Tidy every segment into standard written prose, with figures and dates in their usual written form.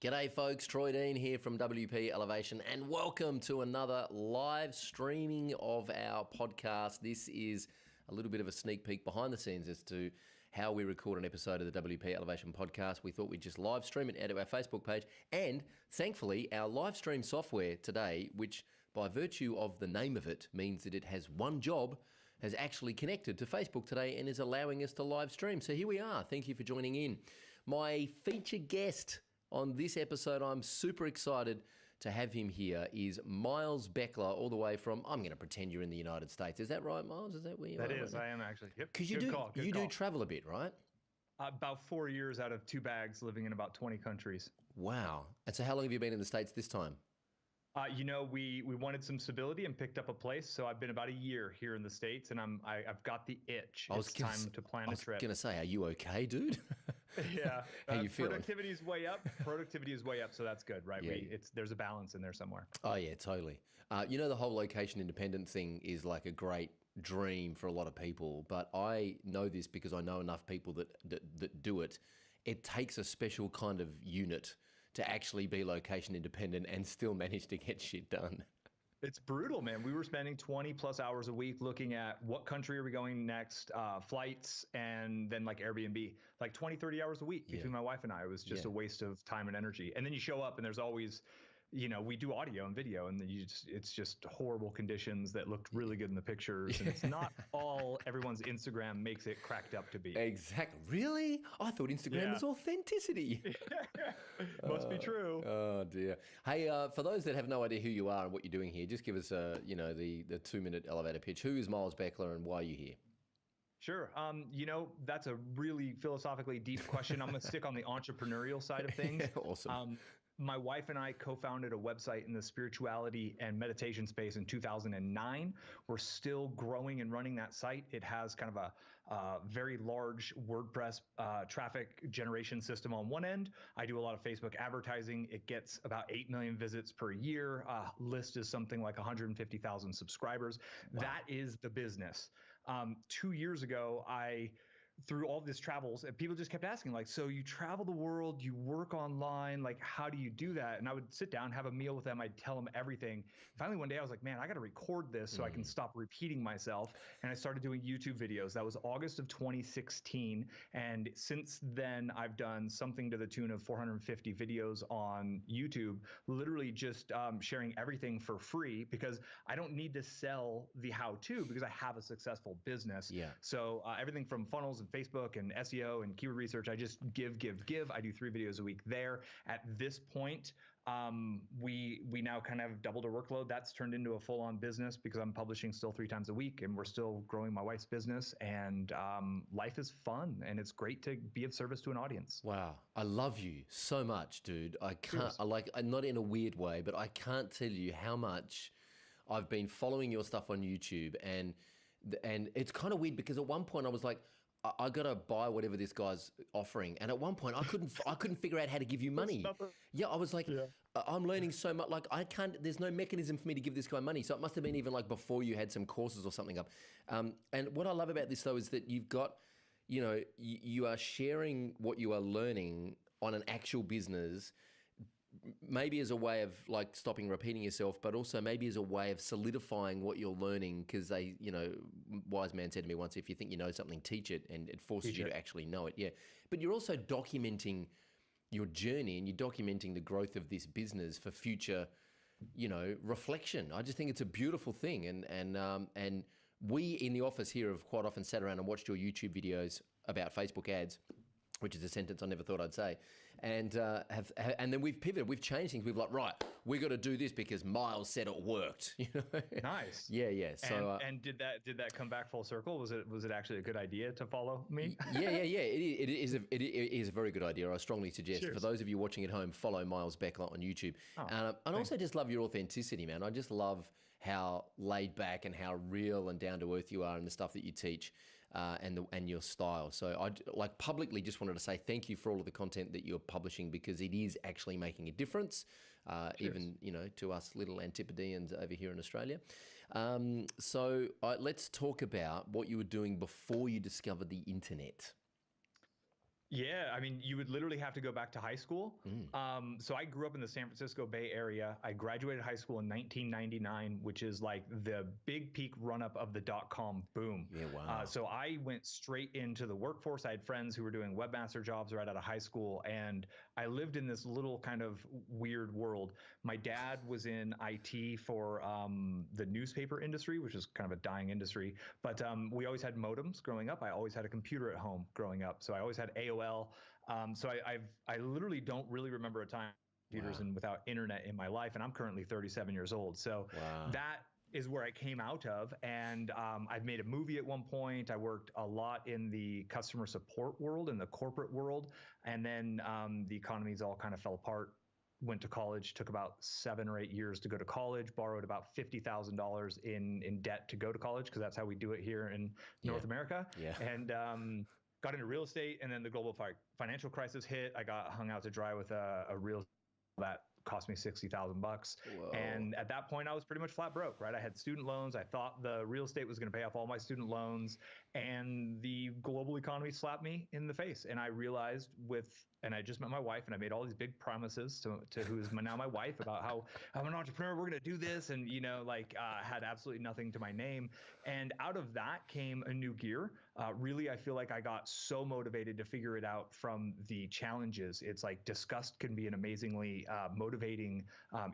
G'day folks, Troy Dean here from WP Elevation and welcome to another live streaming of our podcast. This is a little bit of a sneak peek behind the scenes as to how we record an episode of the WP Elevation podcast. We thought we'd just live stream it out of our Facebook page, and thankfully our live stream software today, which by virtue of the name of it means that it has one job, has actually connected to Facebook today and is allowing us to live stream. So here we are. Thank you for joining in. My feature guest on this episode, I'm super excited to have him here, is Miles Beckler, all the way from, I'm going to pretend you're in the United States. Is that right, Miles? Is that where you are? That is, I am actually. Yep. Because you do travel a bit, right? About 4 years out of 2 bags, living in about 20 countries. Wow. And so how long have you been in the States this time? We wanted some stability and picked up a place. So I've been about a year here in the States, and I've got the itch. It's time to plan a trip. I was going to say, are you okay, dude? Yeah. How you feeling? Productivity is way up. Productivity is way up, so that's good, right? Yeah. There's a balance in there somewhere. Oh yeah, totally. The whole location independent thing is like a great dream for a lot of people, but I know this because I know enough people that do it. It takes a special kind of unit to actually be location independent and still manage to get shit done. It's brutal, man. We were spending 20 plus hours a week looking at what country are we going next, flights, and then like Airbnb, like 20, 30 hours a week between my wife and I. It was just a waste of time and energy. And then you show up and there's always, we do audio and video, and then it's just horrible conditions that looked really good in the pictures. And it's not all everyone's Instagram makes it cracked up to be. Exactly. Really? I thought Instagram was authenticity. Must be true. Oh dear. Hey, for those that have no idea who you are and what you're doing here, just give us the 2-minute elevator pitch. Who is Miles Beckler and why are you here? Sure. That's a really philosophically deep question. I'm going to stick on the entrepreneurial side of things. Awesome. My wife and I co-founded a website in the spirituality and meditation space in 2009. We're still growing and running that site. It has kind of a very large WordPress traffic generation system on one end. I do a lot of Facebook advertising. It gets about 8 million visits per year. List is something like 150,000 subscribers. Wow. That is the business. 2 years ago, through all this travels, and people just kept asking, like, so you travel the world, you work online, like, how do you do that? And I would sit down, have a meal with them. I'd tell them everything. Finally, one day I was like, man, I got to record this so I can stop repeating myself. And I started doing YouTube videos. That was August of 2016. And since then, I've done something to the tune of 450 videos on YouTube, literally just sharing everything for free because I don't need to sell the how-to because I have a successful business. Yeah. So everything from funnels and Facebook and SEO and keyword research, I just give. I do 3 videos a week there. At this point, we now kind of doubled our workload. That's turned into a full-on business because I'm publishing still 3 times a week, and we're still growing my wife's business. And life is fun, and it's great to be of service to an audience. Wow, I love you so much, dude. I can't, not in a weird way, but I can't tell you how much I've been following your stuff on YouTube, and it's kind of weird because at one point I was like, I got to buy whatever this guy's offering. And at one point I couldn't figure out how to give you money. Yeah. I was like, I'm learning so much. Like there's no mechanism for me to give this guy money. So it must've been even like before you had some courses or something up. And what I love about this though, is that you've got, you are sharing what you are learning on an actual business, maybe as a way of like stopping repeating yourself, but also maybe as a way of solidifying what you're learning. Because wise man said to me once, if you think you know something, teach it, and it forces you to actually know it. Yeah. But you're also documenting your journey, and you're documenting the growth of this business for future, reflection. I just think it's a beautiful thing. And we in the office here have quite often sat around and watched your YouTube videos about Facebook ads, which is a sentence I never thought I'd say, and and then we've pivoted, we've changed things. We've like, right, we got to do this because Miles said it worked. Nice. Yeah. So and did that come back full circle? Was it actually a good idea to follow me? Yeah. It is a very good idea. I strongly suggest for those of you watching at home, follow Miles Beckler on YouTube. And I also just love your authenticity, man. I just love how laid back and how real and down to earth you are, and the stuff that you teach. And your style. So I like publicly just wanted to say thank you for all of the content that you're publishing, because it is actually making a difference, even to us little Antipodeans over here in Australia. So let's talk about what you were doing before you discovered the internet. Yeah, I mean, you would literally have to go back to high school. Mm. So I grew up in the San Francisco Bay Area. I graduated high school in 1999, which is like the big peak run up of the dot-com boom. Yeah, wow. So I went straight into the workforce. I had friends who were doing webmaster jobs right out of high school, and I lived in this little kind of weird world. My dad was in IT for the newspaper industry, which is kind of a dying industry. But we always had modems growing up. I always had a computer at home growing up. So I always had AOL. So I literally don't really remember a time computers Wow. and without internet in my life, and I'm currently 37 years old. So Wow. that is where I came out of, and I've made a movie at one point. I worked a lot in the customer support world, in the corporate world, and then the economies all kind of fell apart. Went to college, took about 7 or 8 years to go to college, borrowed about $50,000 in debt to go to college, because that's how we do it here in North America. Yeah. And got into real estate, and then the global financial crisis hit. I got hung out to dry with a real that cost me $60,000. And at that point, I was pretty much flat broke, right? I had student loans. I thought the real estate was going to pay off all my student loans, and the global economy slapped me in the face. And I realized and I just met my wife, and I made all these big promises to who is now my wife about how I'm an entrepreneur. We're going to do this. And, had absolutely nothing to my name. And out of that came a new gear. Really, I feel like I got so motivated to figure it out from the challenges. It's like disgust can be an amazingly motivating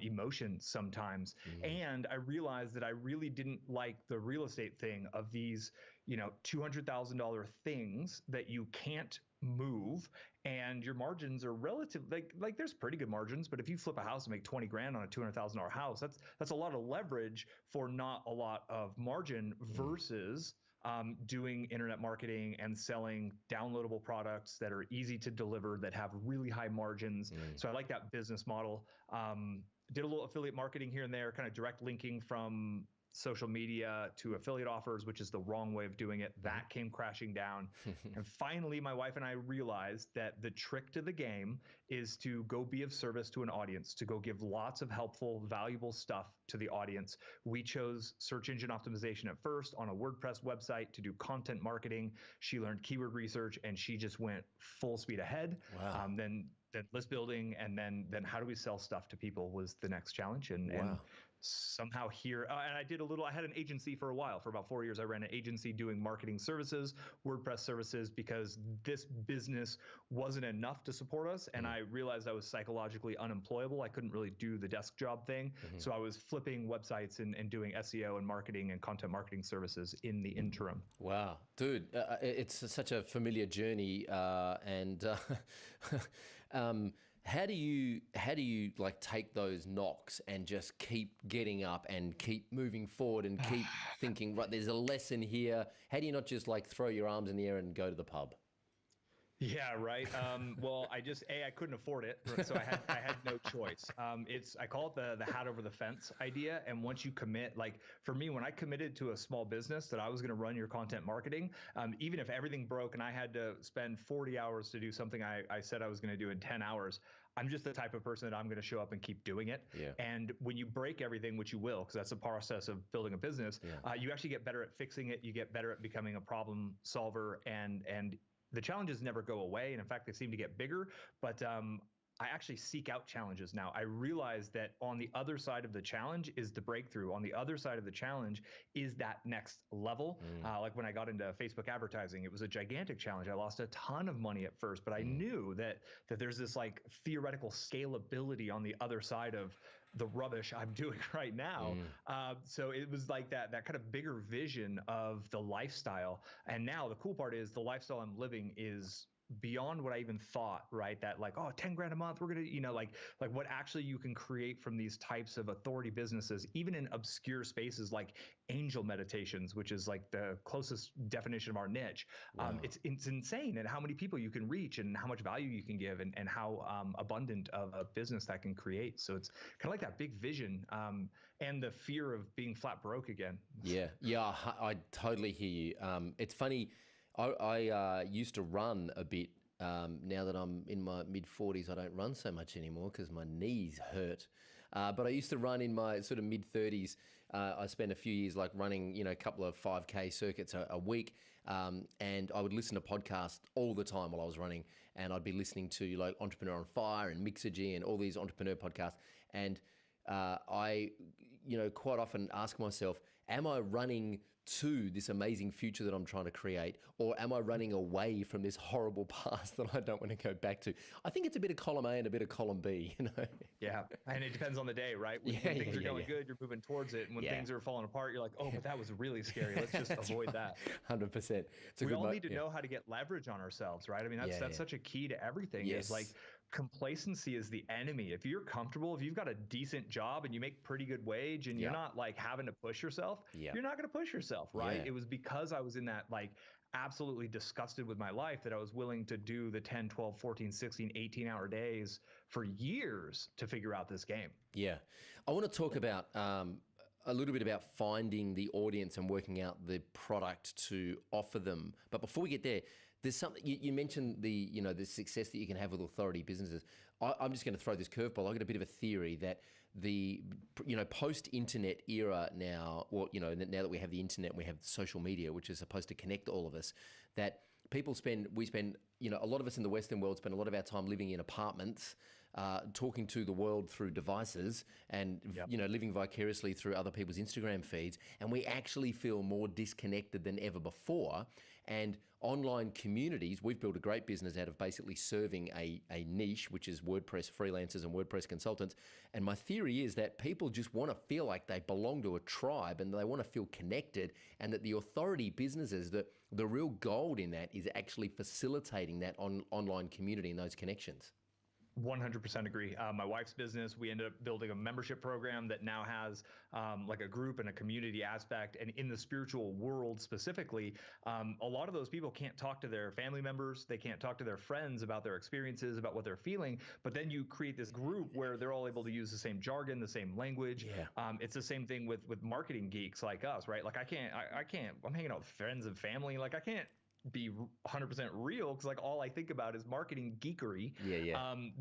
emotion sometimes. And I realized that I really didn't like the real estate thing of these, $200,000 things that you can't move, and your margins are relative, like there's pretty good margins, but if you flip a house and make 20 grand on a $200,000 house, that's a lot of leverage for not a lot of margin, versus doing internet marketing and selling downloadable products that are easy to deliver, that have really high margins. So I like that business model. Did a little affiliate marketing here and there, kind of direct linking from social media to affiliate offers, which is the wrong way of doing it. That came crashing down. And finally, my wife and I realized that the trick to the game is to go be of service to an audience, to go give lots of helpful, valuable stuff to the audience. We chose search engine optimization at first on a WordPress website to do content marketing. She learned keyword research, and she just went full speed ahead. Wow. Then list building, and then how do we sell stuff to people was the next challenge. And somehow here, and I had an agency for a while. For about 4 years, I ran an agency doing marketing services, WordPress services, because this business wasn't enough to support us. And I realized I was psychologically unemployable. I couldn't really do the desk job thing. So I was flipping websites and doing SEO and marketing and content marketing services in the interim. Wow, dude, it's such a familiar journey, and how do you like take those knocks and just keep getting up and keep moving forward and keep thinking, right, there's a lesson here? How do you not just like throw your arms in the air and go to the pub? Yeah, right. Well, I couldn't afford it, so I had no choice. I call it the hat over the fence idea. And once you commit, like for me, when I committed to a small business that I was going to run your content marketing, even if everything broke and I had to spend 40 hours to do something I said I was going to do in 10 hours, I'm just the type of person that I'm going to show up and keep doing it. Yeah. And when you break everything, which you will, because that's the process of building a business, you actually get better at fixing it. You get better at becoming a problem solver, and the challenges never go away. And in fact, they seem to get bigger. But I actually seek out challenges now. I realize that on the other side of the challenge is the breakthrough. On the other side of the challenge is that next level. Like when I got into Facebook advertising, it was a gigantic challenge. I lost a ton of money at first, but I knew that there's this like theoretical scalability on the other side of the rubbish I'm doing right now. So it was like that kind of bigger vision of the lifestyle. And now the cool part is the lifestyle I'm living is beyond what I even thought, right? That like, oh, 10 grand a month, we're going to, like what actually you can create from these types of authority businesses, even in obscure spaces like angel meditations, which is like the closest definition of our niche. Wow. It's insane, and how many people you can reach and how much value you can give, and how abundant of a business that can create. So it's kind of like that big vision, and the fear of being flat broke again. Yeah, I totally hear you. It's funny. I used to run a bit Now that I'm in my mid-40s, I don't run so much anymore because my knees hurt. But I used to run in my sort of mid-30s. I spent a few years like running, a couple of 5K circuits a week. And I would listen to podcasts all the time while I was running. And I'd be listening to like Entrepreneur on Fire and Mixergy and all these entrepreneur podcasts. And I, quite often ask myself, am I running to this amazing future that I'm trying to create, or am I running away from this horrible past that I don't want to go back to? I think it's a bit of column A and a bit of column B, Yeah, and it depends on the day, right? When things are going good, you're moving towards it, and when things are falling apart, you're like, oh, but that was really scary. Let's just avoid that. 100%. We all need to know how to get leverage on ourselves, right? I mean, that's such a key to everything. Yes. Is like complacency is the enemy. If you're comfortable, if you've got a decent job and you make pretty good wage and you're not like having to push yourself, you're not going to push yourself, right? Yeah. It was because I was in that like absolutely disgusted with my life that I was willing to do the 10, 12, 14, 16, 18-hour days for years to figure out this game. Yeah. I want to talk about a little bit about finding the audience and working out the product to offer them. But before we get there, there's something you mentioned the success that you can have with authority businesses. I'm just going to throw this curveball. I've got a bit of a theory that the post-internet era now, now that we have the internet and we have social media, which is supposed to connect all of us, that we spend a lot of us in the Western world spend a lot of our time living in apartments, talking to the world through devices and living vicariously through other people's Instagram feeds, and we actually feel more disconnected than ever before. And online communities, we've built a great business out of basically serving a niche, which is WordPress freelancers and WordPress consultants. And my theory is that people just want to feel like they belong to a tribe and they want to feel connected, and that the authority businesses, the real gold in that is actually facilitating that online community and those connections. 100% agree. My wife's business, we ended up building a membership program that now has like a group and a community aspect. And in the spiritual world specifically, a lot of those people can't talk to their family members. They can't talk to their friends about their experiences, about what they're feeling. But then you create this group where they're all able to use the same jargon, the same language. Yeah. It's the same thing with marketing geeks like us, right? Like I can't, I'm hanging out with friends and family. Like I can't be 100% real because like all I think about is marketing geekery.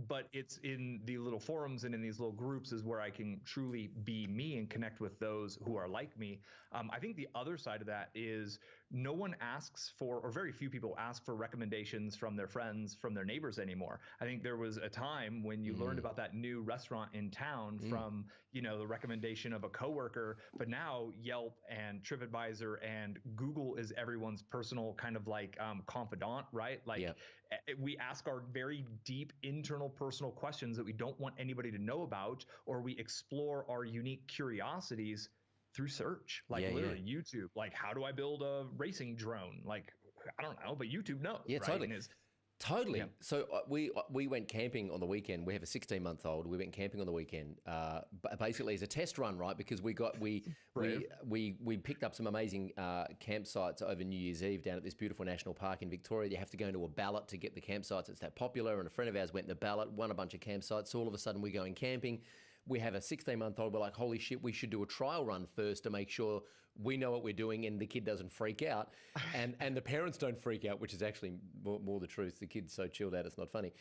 But it's in the little forums and in these little groups is where I can truly be me and connect with those who are like me. I think the other side of that is no one asks for, or very few people ask for recommendations from their friends, from their neighbors anymore. I think there was a time when you learned about that new restaurant in town from, the recommendation of a coworker, but now Yelp and TripAdvisor and Google is everyone's personal kind of like confidant, right? Like we ask our very deep internal personal questions that we don't want anybody to know about, or we explore our unique curiosities through search, like literally YouTube. Like, how do I build a racing drone? Like, I don't know, but YouTube knows. Yeah, right? Totally. Yeah. So we went camping on the weekend. We have a 16-month-old. We went camping on the weekend, basically as a test run, right? Because we picked up some amazing campsites over New Year's Eve down at this beautiful national park in Victoria. You have to go into a ballot to get the campsites. It's that popular. And a friend of ours went in the ballot, won a bunch of campsites. So all of a sudden we're going camping. We have a 16-month-old. We're like, holy shit, we should do a trial run first to make sure we know what we're doing and the kid doesn't freak out. And the parents don't freak out, which is actually more the truth. The kid's so chilled out, it's not funny.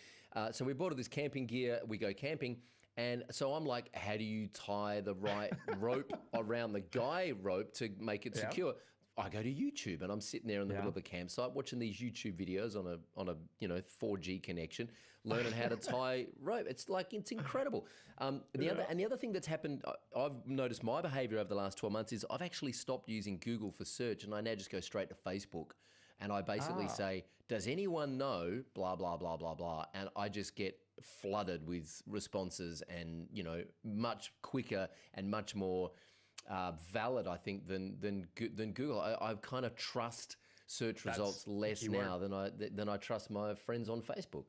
So we bought all this camping gear. We go camping. And so I'm like, how do you tie the right rope around the guy rope to make it secure? I go to YouTube and I'm sitting there in the middle of the campsite watching these YouTube videos on a 4G connection, learning how to tie rope. It's incredible. The other thing that's happened, I've noticed my behavior over the last 12 months is I've actually stopped using Google for search, and I now just go straight to Facebook. And I basically say, does anyone know blah, blah, blah, blah, blah. And I just get flooded with responses and, much quicker and much more valid, I think, than Google. I kind of trust search results less now than I trust my friends on Facebook.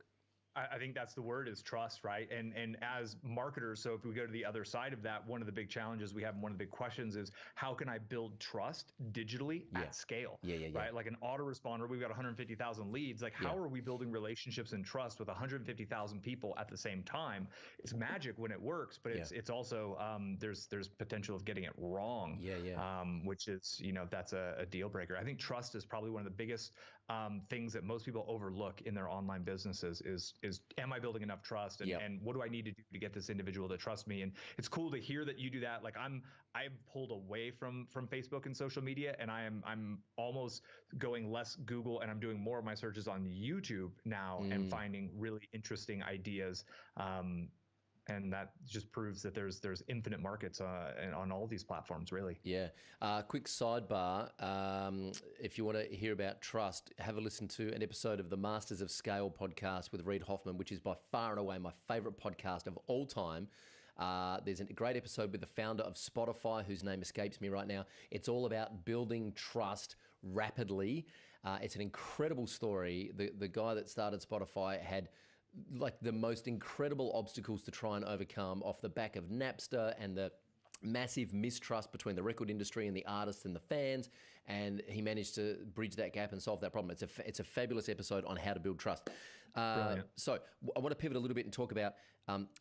I think that's the word, is trust, right? And as marketers, so if we go to the other side of that, one of the big challenges we have, and one of the big questions is, how can I build trust digitally at scale? Right? Like an autoresponder, we've got 150,000 leads. Like, how are we building relationships and trust with 150,000 people at the same time? It's magic when it works, but it's also there's potential of getting it wrong. Which is, that's a deal breaker. I think trust is probably one of the biggest things that most people overlook in their online businesses is am I building enough trust, and what do I need to do to get this individual to trust me? And it's cool to hear that you do that. Like I've pulled away from Facebook and social media, and I'm almost going less Google, and I'm doing more of my searches on YouTube now and finding really interesting ideas. And that just proves that there's infinite markets on all these platforms, really. Yeah. Quick sidebar. If you want to hear about trust, have a listen to an episode of the Masters of Scale podcast with Reid Hoffman, which is by far and away my favorite podcast of all time. There's a great episode with the founder of Spotify, whose name escapes me right now. It's all about building trust rapidly. It's an incredible story. The guy that started Spotify had like the most incredible obstacles to try and overcome off the back of Napster and the massive mistrust between the record industry and the artists and the fans, and he managed to bridge that gap and solve that problem. It's a fabulous episode on how to build trust. So I want to pivot a little bit and talk about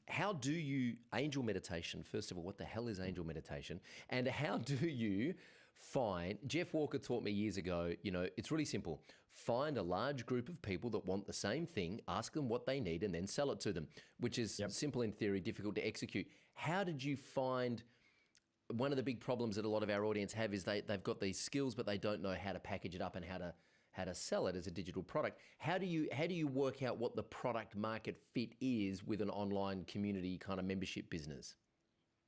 how do you angel meditation. First of all, what the hell is angel meditation, and how do you find? Jeff Walker taught me years ago, it's really simple. Find a large group of people that want the same thing, ask them what they need, and then sell it to them, which is simple in theory, difficult to execute. How did you find? One of the big problems that a lot of our audience have is they've got these skills, but they don't know how to package it up and how to sell it as a digital product. How do you work out what the product market fit is with an online community kind of membership business?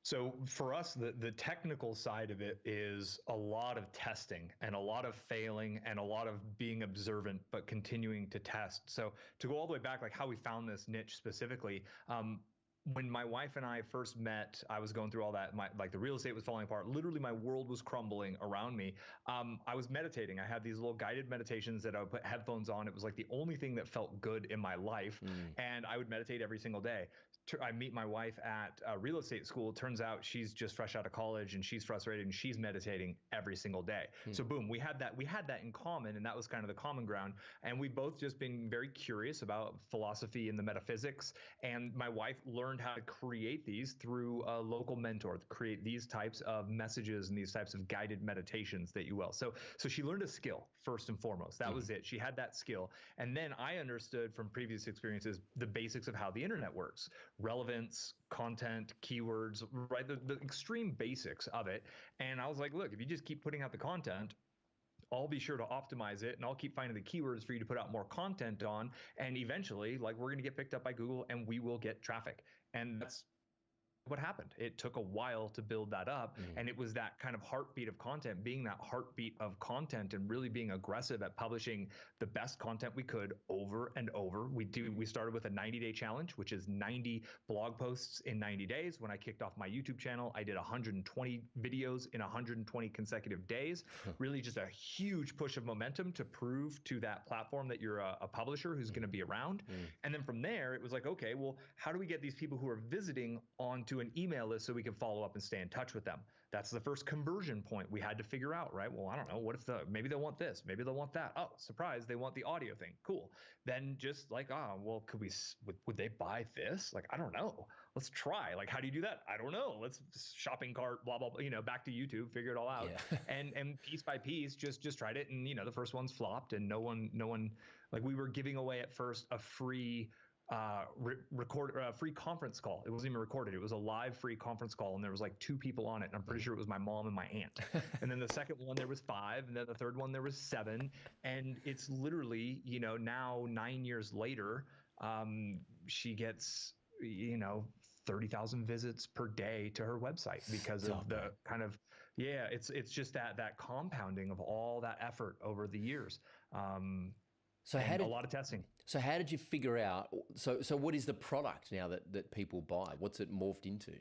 So for us, the technical side of it is a lot of testing and a lot of failing and a lot of being observant, but continuing to test. So to go all the way back, like how we found this niche specifically, when my wife and I first met, I was going through all that. The real estate was falling apart. Literally, my world was crumbling around me. I was meditating. I had these little guided meditations that I would put headphones on. It was like the only thing that felt good in my life. And I would meditate every single day. I meet my wife at a real estate school. It turns out she's just fresh out of college and she's frustrated and she's meditating every single day. So boom, we had that in common, and that was kind of the common ground. And we both just been very curious about philosophy and the metaphysics. And my wife learned how to create these through a local mentor, to create these types of messages and these types of guided meditations that you will. So she learned a skill first and foremost. That was it. She had that skill. And then I understood from previous experiences the basics of how the internet works. Relevance, content, keywords, right? The extreme basics of it. And I was like, look, if you just keep putting out the content, I'll be sure to optimize it, and I'll keep finding the keywords for you to put out more content on. And eventually, we're going to get picked up by Google and we will get traffic. And that's what happened. It took a while to build that up. And it was that kind of heartbeat of content, being that heartbeat of content and really being aggressive at publishing the best content we could over and over. We started with a 90-day challenge, which is 90 blog posts in 90 days. When I kicked off my YouTube channel, I did 120 videos in 120 consecutive days. Really just a huge push of momentum to prove to that platform that you're a publisher who's going to be around. And then from there, it was like, okay, well, how do we get these people who are visiting onto an email list so we can follow up and stay in touch with them? That's the first conversion point we had to figure out, right? Well, I don't know. What if maybe they'll want this, maybe they'll want that. Oh, surprise, they want the audio thing. Cool. Then just well, would they buy this? I don't know. Let's try. How do you do that? I don't know. Let's shopping cart, blah, blah, blah, back to YouTube, figure it all out. Yeah. and piece by piece, just tried it. And, the first ones flopped, and no one, we were giving away at first a free free conference call. It wasn't even recorded. It was a live free conference call, and there was 2 people on it, and I'm pretty sure it was my mom and my aunt. And then the second one there was 5, and then the third one there was 7, and it's literally now 9 years later, she gets 30,000 visits per day to her website because of the kind of it's just that compounding of all that effort over the years. So a lot of testing. So how did you figure out? So what is the product now that people buy? What's it morphed into?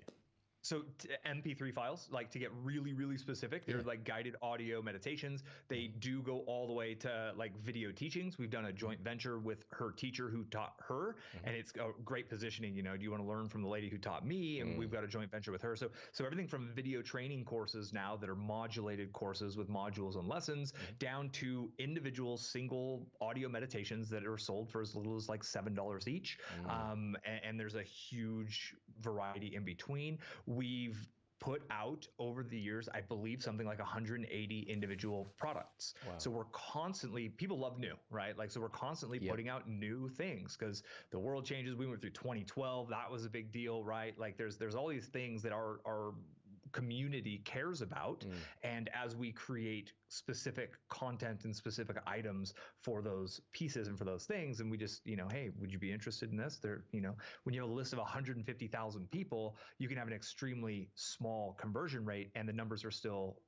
So MP3 files, to get really, really specific, they're guided audio meditations. They do go all the way to video teachings. We've done a joint venture with her teacher who taught her, and it's a great positioning. Do you want to learn from the lady who taught me? And we've got a joint venture with her. So everything from video training courses now that are modulated courses with modules and lessons down to individual single audio meditations that are sold for as little as $7 each. And there's a huge variety in between. We've put out over the years, I believe something like 180 individual products. Wow. So we're constantly, people love new, right? Like, so we're constantly putting out new things because the world changes. We went through 2012. That was a big deal, right? Like there's all these things that our community cares about. And as we create specific content and specific items for those pieces and for those things, and we just, hey, would you be interested in this? There, when you have a list of 150,000 people, you can have an extremely small conversion rate and the numbers are still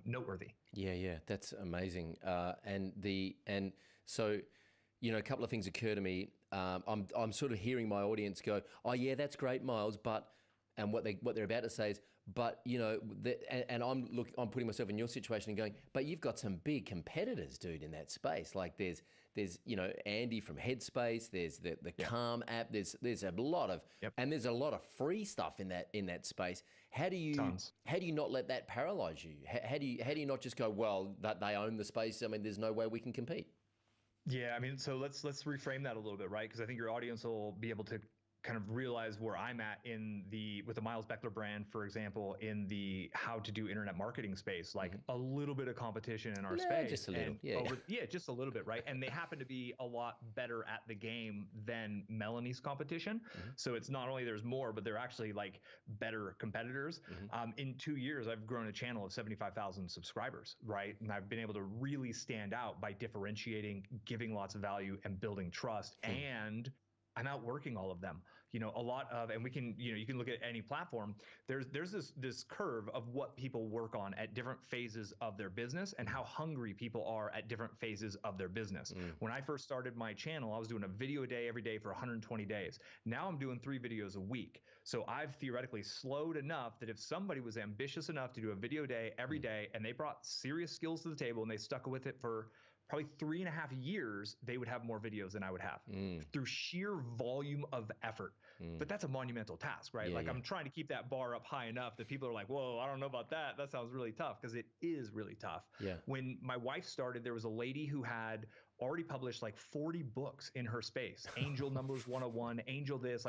noteworthy. Yeah, that's amazing. And so, a couple of things occur to me. I'm sort of hearing my audience go, "Oh yeah, that's great, Miles," and what they're about to say is, but and I'm putting myself in your situation and going, but you've got some big competitors, dude, in that space. Like there's Andy from Headspace, there's the Calm app, there's a lot of and there's a lot of free stuff in that space. How do you not let that paralyze you? How do you not just go, well, that they own the space? I mean, there's no way we can compete. Yeah, I mean, so let's reframe that a little bit, right? Because I think your audience will be able to kind of realize where I'm at with the Miles Beckler brand, for example, in the how to do internet marketing space, like a little bit of competition in our space. Just a little. Just a little bit, right? And they happen to be a lot better at the game than Melanie's competition. So it's not only there's more, but they're actually like better competitors. In 2 years, I've grown a channel of 75,000 subscribers, right? And I've been able to really stand out by differentiating, giving lots of value and building trust. And I'm outworking all of them. A lot of, and we can, you can look at any platform. There's this curve of what people work on at different phases of their business and how hungry people are at different phases of their business. When I first started my channel, I was doing a video a day every day for 120 days. Now I'm doing 3 videos a week. So I've theoretically slowed enough that if somebody was ambitious enough to do a video a day every day and they brought serious skills to the table and they stuck with it for probably 3.5 years, they would have more videos than I would have through sheer volume of effort. But that's a monumental task, right? I'm trying to keep that bar up high enough that people are like, whoa, I don't know about that. That sounds really tough, because it is really tough. When my wife started, there was a lady who had already published like 40 books in her space. Angel Numbers 101, Angel this,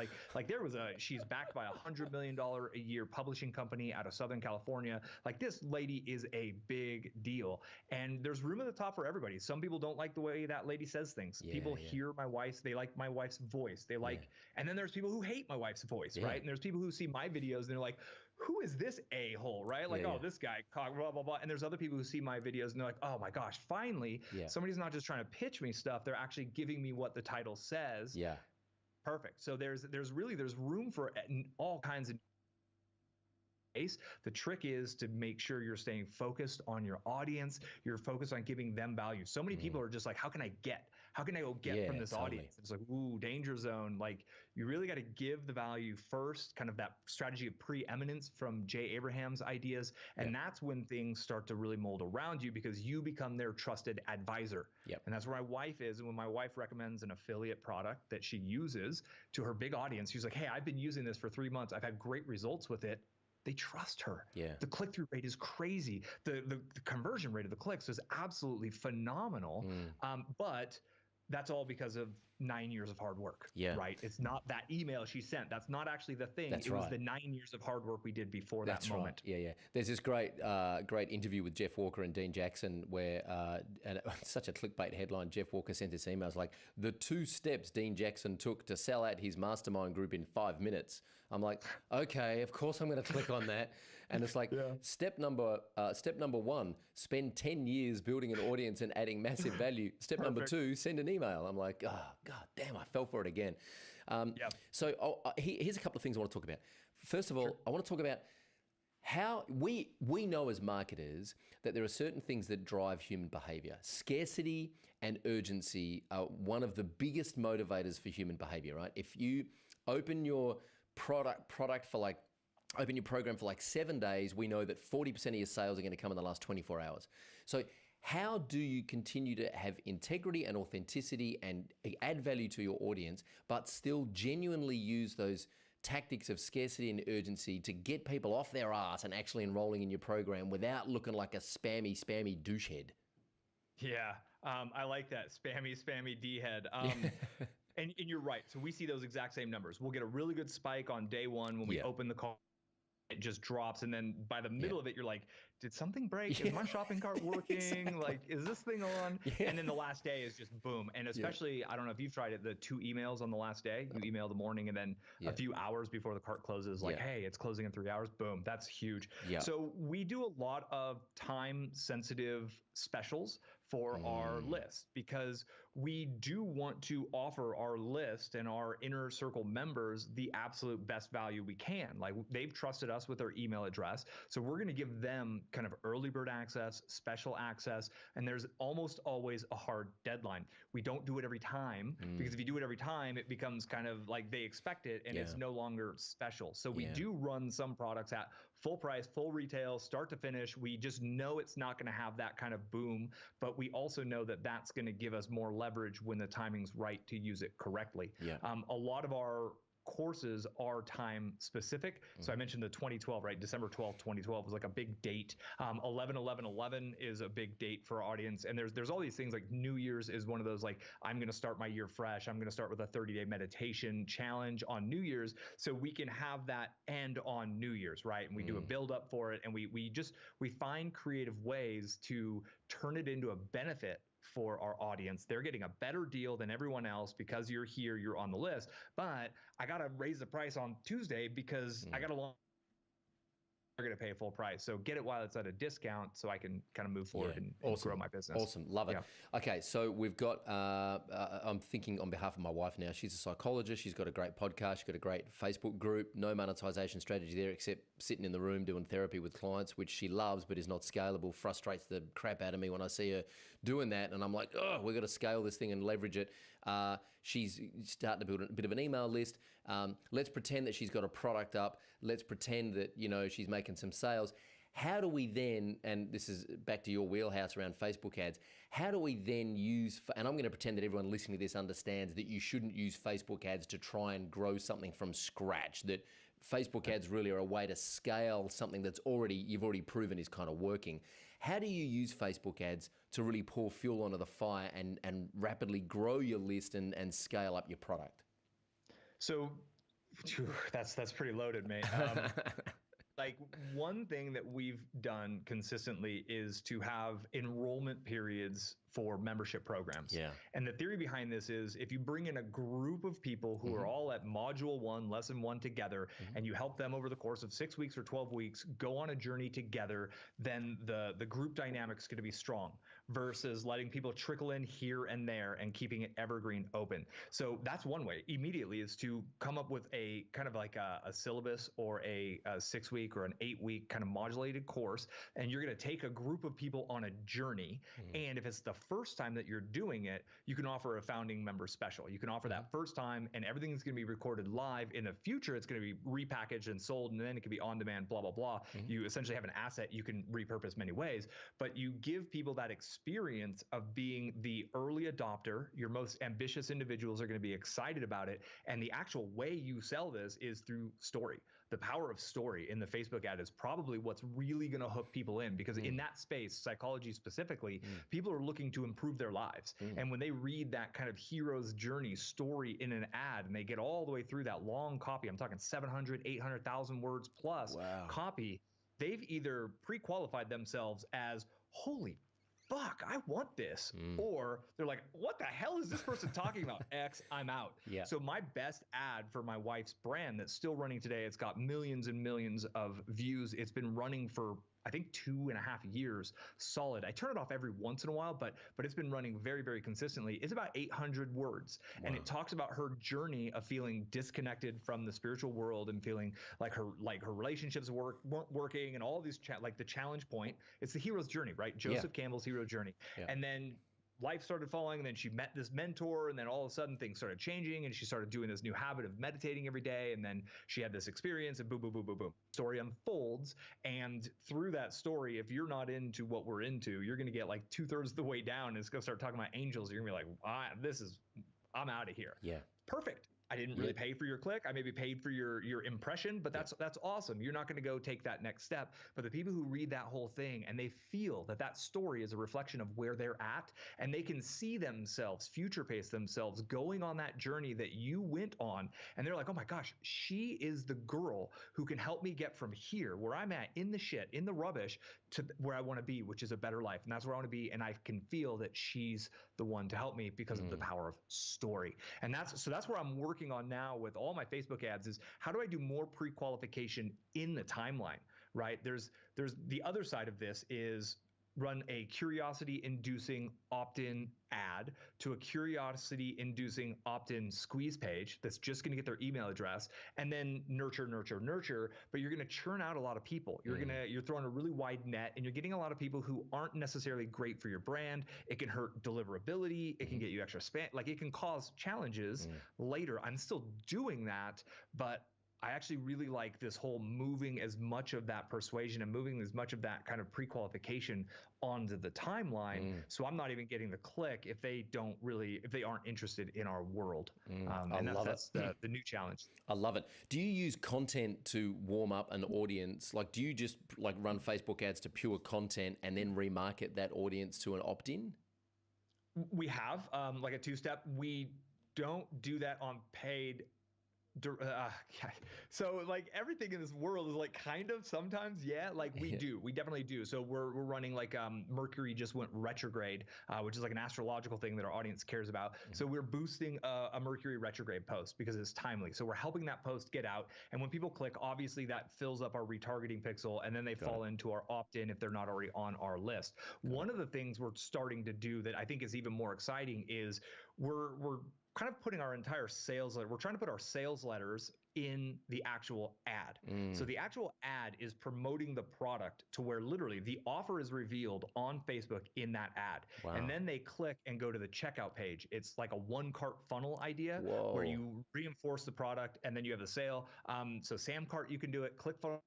she's backed by $100 million a year publishing company out of Southern California. Like, this lady is a big deal. And there's room at the top for everybody. Some people don't like the way that lady says things. People hear they like my wife's voice. They like, and then there's people who hate my wife's voice, right? And there's people who see my videos and they're like, who is this a-hole, right? Like, this guy, blah, blah, blah. And there's other people who see my videos and they're like, oh my gosh, finally, somebody's not just trying to pitch me stuff. They're actually giving me what the title says. Perfect. So there's room for all kinds of. The trick is to make sure you're staying focused on your audience. You're focused on giving them value. So many people are just like, how can I go get from this audience? It's like, ooh, danger zone. Like, you really got to give the value first, kind of that strategy of preeminence from Jay Abraham's ideas. And that's when things start to really mold around you, because you become their trusted advisor. And that's where my wife is. And when my wife recommends an affiliate product that she uses to her big audience, she's like, hey, I've been using this for 3 months. I've had great results with it. They trust her. The click-through rate is crazy. The conversion rate of the clicks is absolutely phenomenal. But that's all because of 9 years of hard work, right? It's not that email she sent. That's not actually the thing. It was the 9 years of hard work we did before that moment. There's this great interview with Jeff Walker and Dean Jackson where, and it's such a clickbait headline, Jeff Walker sent us emails like, the 2 steps Dean Jackson took to sell out his mastermind group in 5 minutes. I'm like, okay, of course I'm going to click on that. And it's like, step number 1, spend 10 years building an audience and adding massive value. Step number 2, send an email. I'm like, oh, God damn, I fell for it again. So here's a couple of things I want to talk about. First of all, I want to talk about how we know as marketers that there are certain things that drive human behavior. Scarcity and urgency are one of the biggest motivators for human behavior, right? If you open your open your program for like 7 days, we know that 40% of your sales are going to come in the last 24 hours. So how do you continue to have integrity and authenticity and add value to your audience, but still genuinely use those tactics of scarcity and urgency to get people off their ass and actually enrolling in your program without looking like a spammy douchehead? I like that. Spammy D-head. And you're right. So we see those exact same numbers. We'll get a really good spike on day one when we open the call. it just drops. And then by the middle of it, you're like, did something break? Yeah. Is my shopping cart working? Exactly. Like, is this thing on? Yeah. And then the last day is just boom. And especially, I don't know if you've tried it, the 2 emails on the last day. You email the morning and then a few hours before the cart closes, like, hey, it's closing in 3 hours. Boom. That's huge. Yeah. So we do a lot of time sensitive specials for our list, because we do want to offer our list and our inner circle members the absolute best value we can. Like, they've trusted us with their email address. So we're going to give them kind of early bird access, special access, and there's almost always a hard deadline. We don't do it every time, because if you do it every time, it becomes kind of like they expect it and it's no longer special. So we do run some products at full price, full retail, start to finish. We just know it's not going to have that kind of boom, but we also know that that's going to give us more leverage when the timing's right to use it correctly. A lot of our courses are time specific. So I mentioned the 2012, right? December 12th, 2012 was like a big date. 11/11/11 is a big date for our audience. And there's all these things, like New Year's is one of those, like, I'm going to start my year fresh. I'm going to start with a 30-day meditation challenge on New Year's, so we can have that end on New Year's, right? And we do a build up for it. And we find creative ways to turn it into a benefit for our audience. They're getting a better deal than everyone else because you're here, you're on the list. But I got to raise the price on Tuesday because I got a long, they're going to pay full price. So get it while it's at a discount so I can kind of move forward and grow my business. Awesome. Love it. Okay. So we've got, I'm thinking on behalf of my wife now. She's a psychologist. She's got a great podcast. She's got a great Facebook group. No monetization strategy there except sitting in the room doing therapy with clients, which she loves but is not scalable. Frustrates the crap out of me when I see her doing that. And I'm like, oh, we've got to scale this thing and leverage it. She's starting to build a bit of an email list. Let's pretend that she's got a product up. Let's pretend that, she's making some sales. How do we then, and this is back to your wheelhouse around Facebook ads, how do we then use, and I'm going to pretend that everyone listening to this understands that you shouldn't use Facebook ads to try and grow something from scratch, that Facebook ads really are a way to scale something that's you've already proven is kind of working. How do you use Facebook ads to really pour fuel onto the fire and rapidly grow your list and scale up your product? So that's pretty loaded, mate. Like, one thing that we've done consistently is to have enrollment periods for membership programs. And the theory behind this is, if you bring in a group of people who are all at module 1, lesson 1 together, and you help them over the course of 6 weeks or 12 weeks go on a journey together, then the group dynamic is going to be strong, versus letting people trickle in here and there and keeping it evergreen open. So that's one way immediately, is to come up with a kind of like a syllabus or a 6-week or an 8-week kind of modulated course. And you're going to take a group of people on a journey. And if it's the first time that you're doing it, you can offer a founding member special. You can offer that first time, and everything's going to be recorded live. In the future, it's going to be repackaged and sold, and then it can be on demand, blah, blah, blah. You essentially have an asset you can repurpose many ways, but you give people that experience of being the early adopter. Your most ambitious individuals are going to be excited about it. And the actual way you sell this is through story. The power of story in the Facebook ad is probably what's really going to hook people in, because in that space, psychology specifically, people are looking to improve their lives. And when they read that kind of hero's journey story in an ad, and they get all the way through that long copy, I'm talking 700, 800,000 words plus copy, they've either pre-qualified themselves as, holy fuck, I want this. Or they're like, what the hell is this person talking about? X, I'm out. So my best ad for my wife's brand that's still running today, it's got millions and millions of views. It's been running for, I think, 2.5 years solid. I turn it off every once in a while, but it's been running very, very consistently. It's about 800 words. And it talks about her journey of feeling disconnected from the spiritual world and feeling like her relationships weren't working, and all these like the challenge point. It's the hero's journey, right? Joseph Campbell's hero journey. And then life started falling, and then she met this mentor, and then all of a sudden things started changing, and she started doing this new habit of meditating every day, and then she had this experience, and boom, boom, boom, boom, boom. Story unfolds, and through that story, if you're not into what we're into, you're going to get like 2/3 of the way down, and it's going to start talking about angels. You're going to be like, I'm out of here. Perfect. I didn't really pay for your click. I maybe paid for your impression, but that's awesome. You're not going to go take that next step. But the people who read that whole thing and they feel that that story is a reflection of where they're at, and they can see themselves, future pace themselves, going on that journey that you went on, and they're like, oh my gosh, she is the girl who can help me get from here, where I'm at, in the shit, in the rubbish, to where I want to be, which is a better life. And that's where I want to be. And I can feel that she's the one to help me because of the power of story. And that's where I'm working on now with all my Facebook ads is how do I do more pre-qualification in the timeline, right? There's the other side of this is run a curiosity-inducing opt-in ad to a curiosity-inducing opt-in squeeze page that's just going to get their email address, and then nurture, but you're going to churn out a lot of people. You're throwing a really wide net, and you're getting a lot of people who aren't necessarily great for your brand. It can hurt deliverability. It can get you extra spam. Like, it can cause challenges later. I'm still doing that, but I actually really like this whole moving as much of that persuasion and moving as much of that kind of pre-qualification onto the timeline. So I'm not even getting the click if they aren't interested in our world. And that's the new challenge. I love it. Do you use content to warm up an audience? Like, do you just like run Facebook ads to pure content and then remarket that audience to an opt-in? We have like a two-step. We don't do that on paid. So like everything in this world is like kind of sometimes, like we definitely do. So we're running like Mercury just went retrograde, which is like an astrological thing that our audience cares about. So we're boosting a Mercury retrograde post because it's timely. So we're helping that post get out, and when people click, obviously that fills up our retargeting pixel, and then they fall into our opt-in if they're not already on our list. One of the things we're starting to do that I think is even more exciting is we're kind of putting our entire sales letter. We're trying to put our sales letters in the actual ad. So the actual ad is promoting the product to where literally the offer is revealed on Facebook in that ad. Wow. And then they click and go to the checkout page. It's like a one cart funnel idea where you reinforce the product and then you have the sale. So Samcart, you can do it. ClickFunnels,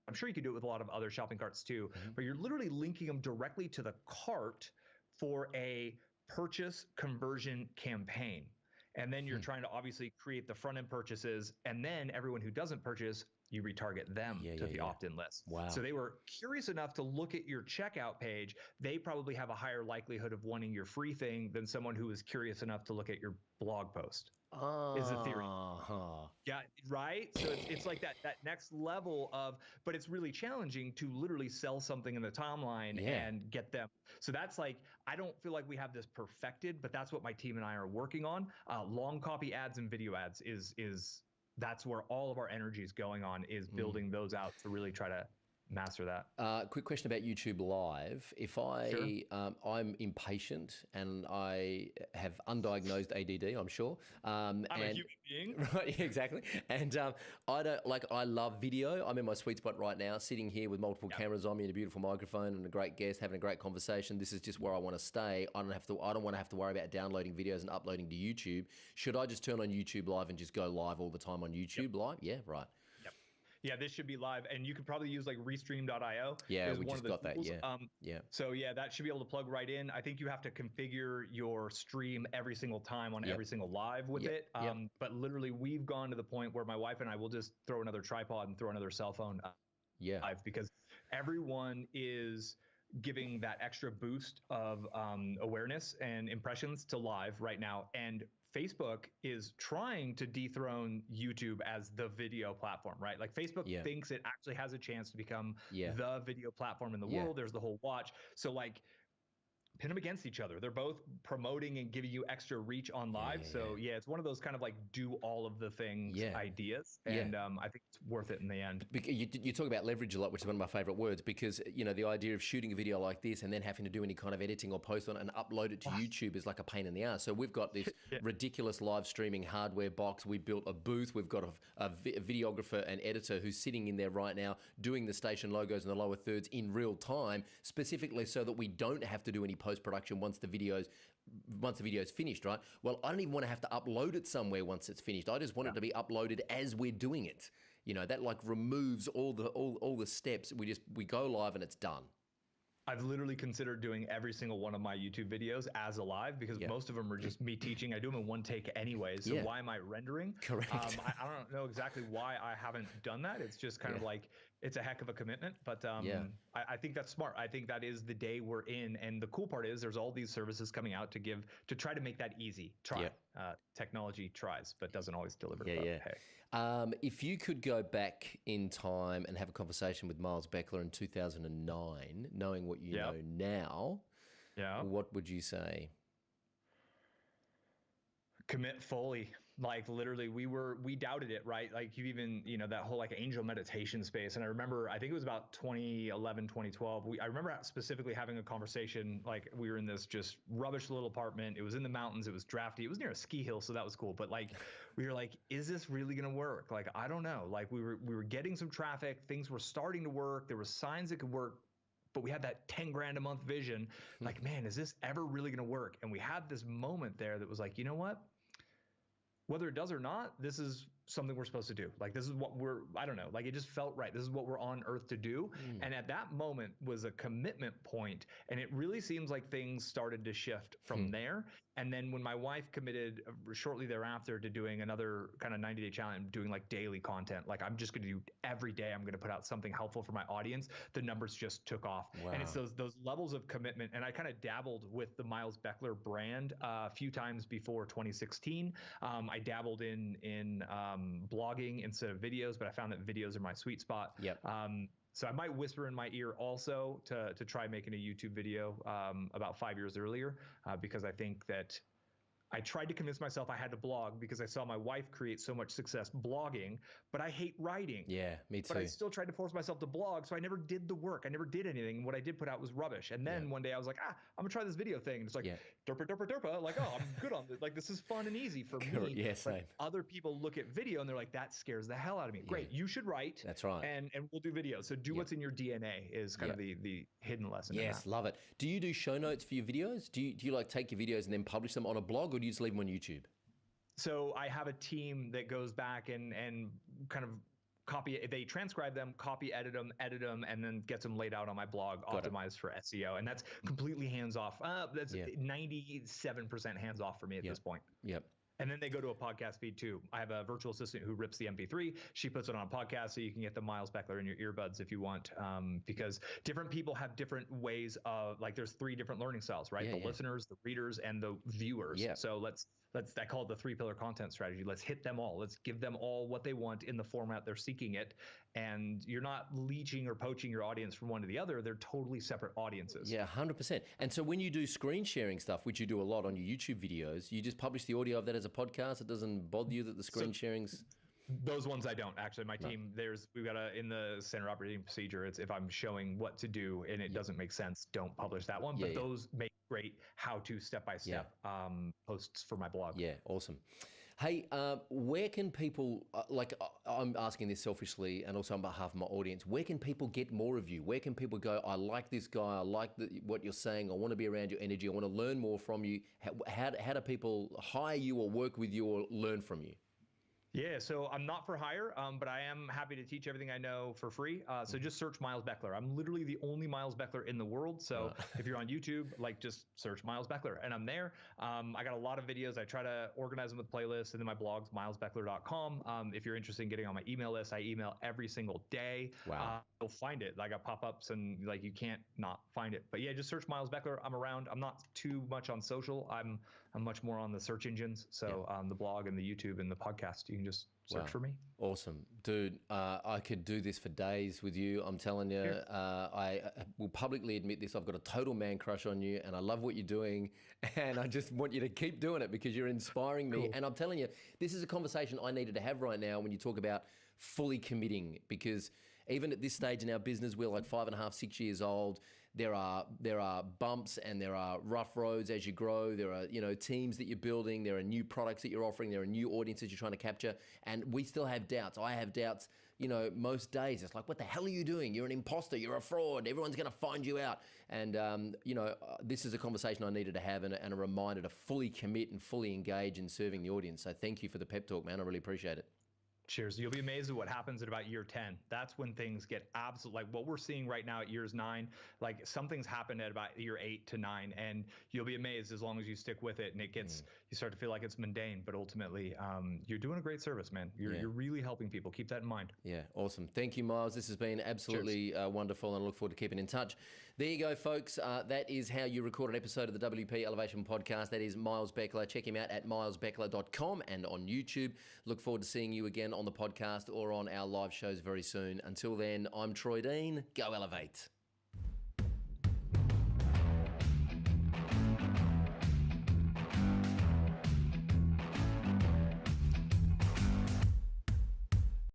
I'm sure you can do it with a lot of other shopping carts too, but you're literally linking them directly to the cart for a purchase conversion campaign. And then you're trying to obviously create the front end purchases, and then everyone who doesn't purchase, you retarget them to the opt-in list. Wow. So they were curious enough to look at your checkout page. They probably have a higher likelihood of wanting your free thing than someone who was curious enough to look at your blog post. Is the theory. Yeah, right? So it's like that next level of, but it's really challenging to literally sell something in the timeline and get them. So that's like, I don't feel like we have this perfected, but that's what my team and I are working on. Long copy ads and video ads is that's where all of our energy is going on, is building those out to really try to master that. Quick question about YouTube Live. If I'm impatient and I have undiagnosed ADD, I'm sure. I'm a human being. Right, exactly. And I love video. I'm in my sweet spot right now, sitting here with multiple cameras on me and a beautiful microphone and a great guest, having a great conversation. This is just where I want to stay. I don't want to have to worry about downloading videos and uploading to YouTube. Should I just turn on YouTube Live and just go live all the time on YouTube Live? Yeah, right. Yeah, this should be live, and you could probably use like Restream.io. Yeah, we just got that. So that should be able to plug right in. I think you have to configure your stream every single time on every single live with it. But literally, we've gone to the point where my wife and I will just throw another tripod and throw another cell phone live, because everyone is giving that extra boost of awareness and impressions to live right now. And Facebook is trying to dethrone YouTube as the video platform, right? Like Facebook thinks it actually has a chance to become the video platform in the world. There's the whole watch. So like, pin them against each other. They're both promoting and giving you extra reach on live. So it's one of those kind of like do all of the things ideas. And I think it's worth it in the end. You talk about leverage a lot, which is one of my favorite words, because the idea of shooting a video like this and then having to do any kind of editing or post on it and upload it to YouTube is like a pain in the ass. So we've got this ridiculous live streaming hardware box. We built a booth. We've got a videographer and editor who's sitting in there right now doing the station logos and the lower thirds in real time, specifically so that we don't have to do any post-production once the video's finished, right? Well, I don't even want to have to upload it somewhere once it's finished. I just want it to be uploaded as we're doing it. That like removes all the steps. We go live and it's done. I've literally considered doing every single one of my YouTube videos as a live because most of them are just me teaching. I do them in one take anyway. So why am I rendering? Correct. I don't know exactly why I haven't done that. It's just kind of like, it's a heck of a commitment, but I think that's smart. I think that is the day we're in. And the cool part is there's all these services coming out to try to make that easy. Technology tries, but doesn't always deliver. Hey. If you could go back in time and have a conversation with Miles Beckler in 2009, knowing what you know now, what would you say? Commit fully. Like literally we doubted it, right? Like you even, that whole like angel meditation space. And I remember, I think it was about 2011, 2012. I remember specifically having a conversation, like we were in this just rubbish little apartment. It was in the mountains. It was drafty. It was near a ski hill. So that was cool. But like, we were like, is this really going to work? Like, I don't know. Like we were getting some traffic. Things were starting to work. There were signs it could work. But we had that 10 grand a month vision. Like, man, is this ever really going to work? And we had this moment there that was like, you know what? Whether it does or not, this is something we're supposed to do. Like, this is what I don't know, like it just felt right. This is what we're on earth to do. And at that moment was a commitment point. And it really seems like things started to shift from there. And then when my wife committed shortly thereafter to doing another kind of 90-day challenge, doing like daily content, like I'm just going to do every day, I'm going to put out something helpful for my audience. The numbers just took off. Wow. And it's those levels of commitment. And I kind of dabbled with the Miles Beckler brand a few times before 2016. I dabbled in blogging instead of videos, but I found that videos are my sweet spot. So I might whisper in my ear also to try making a YouTube video about 5 years earlier, because I think that I tried to convince myself I had to blog because I saw my wife create so much success blogging, but I hate writing. Yeah, me too. But I still tried to force myself to blog, so I never did the work. I never did anything. What I did put out was rubbish. And then one day I was like, I'm gonna try this video thing. And it's like, derpa, derpa, derpa. Like, oh, I'm good on this. Like, this is fun and easy for me. Yeah, same. But other people look at video and they're like, that scares the hell out of me. Great, you should write. That's right. And we'll do videos. So do what's in your DNA is kind of the hidden lesson. Yes, love it. Do you do show notes for your videos? Do you like take your videos and then publish them on a blog, or do you just leave them on YouTube? So I have a team that goes back and kind of they transcribe them, copy, edit them, and then gets them laid out on my blog, optimized for SEO. And that's completely hands off. That's 97% hands off for me at this point. And then they go to a podcast feed too. I have a virtual assistant who rips the MP3. She puts it on a podcast so you can get the Miles Beckler in your earbuds if you want, because different people have different ways of, like, there's 3 different learning styles, right? The listeners, the readers, and the viewers. So let's I call it the 3-pillar content strategy. Let's hit them all. Let's give them all what they want in the format they're seeking it. And you're not leeching or poaching your audience from one to the other. They're totally separate audiences. Yeah, 100%. And so when you do screen sharing stuff, which you do a lot on your YouTube videos, you just publish the audio of that as a podcast. It doesn't bother you that the screen sharing's... Those ones I don't actually. My team, we've got in the standard operating procedure, it's if I'm showing what to do and it doesn't make sense, don't publish that one. But those make great how-to step-by-step posts for my blog. Yeah, awesome. Hey, where can people, I'm asking this selfishly and also on behalf of my audience, where can people get more of you? Where can people go, I like this guy, I like what you're saying, I want to be around your energy, I want to learn more from you. How do people hire you or work with you or learn from you? Yeah, so I'm not for hire, but I am happy to teach everything I know for free. So just search Miles Beckler. I'm literally the only Miles Beckler in the world. So if you're on YouTube, just search Miles Beckler and I'm there. I got a lot of videos. I try to organize them with playlists, and then my blog's milesbeckler.com. If you're interested in getting on my email list, I email every single day. Wow. You'll find it. I got pop-ups and you can't not find it. But yeah, just search Miles Beckler. I'm around. I'm not too much on social. I'm much more on the search engines. So the blog and the YouTube and the podcast, you can just search for me. Awesome. Dude, I could do this for days with you. I'm telling you, I will publicly admit this. I've got a total man crush on you and I love what you're doing. And I just want you to keep doing it because you're inspiring me. Cool. And I'm telling you, this is a conversation I needed to have right now when you talk about fully committing, because even at this stage in our business, we're like 5.5, 6 years old. There are bumps and there are rough roads as you grow. There are, teams that you're building. There are new products that you're offering. There are new audiences you're trying to capture. And we still have doubts. I have doubts, most days. It's like, what the hell are you doing? You're an imposter. You're a fraud. Everyone's going to find you out. And, this is a conversation I needed to have and a reminder to fully commit and fully engage in serving the audience. So thank you for the pep talk, man. I really appreciate it. Cheers. You'll be amazed at what happens at about year 10. That's when things get absolute, like what we're seeing right now at years 9, like something's happened at about year 8 to 9, and you'll be amazed as long as you stick with it, and it gets, you start to feel like it's mundane, but ultimately you're doing a great service, man. You're really helping people. Keep that in mind. Yeah, awesome. Thank you, Miles. This has been absolutely wonderful, and I look forward to keeping in touch. There you go, folks. That is how you record an episode of the WP Elevation podcast. That is Miles Beckler. Check him out at milesbeckler.com and on YouTube. Look forward to seeing you again on the podcast or on our live shows very soon. Until then, I'm Troy Dean. Go Elevate.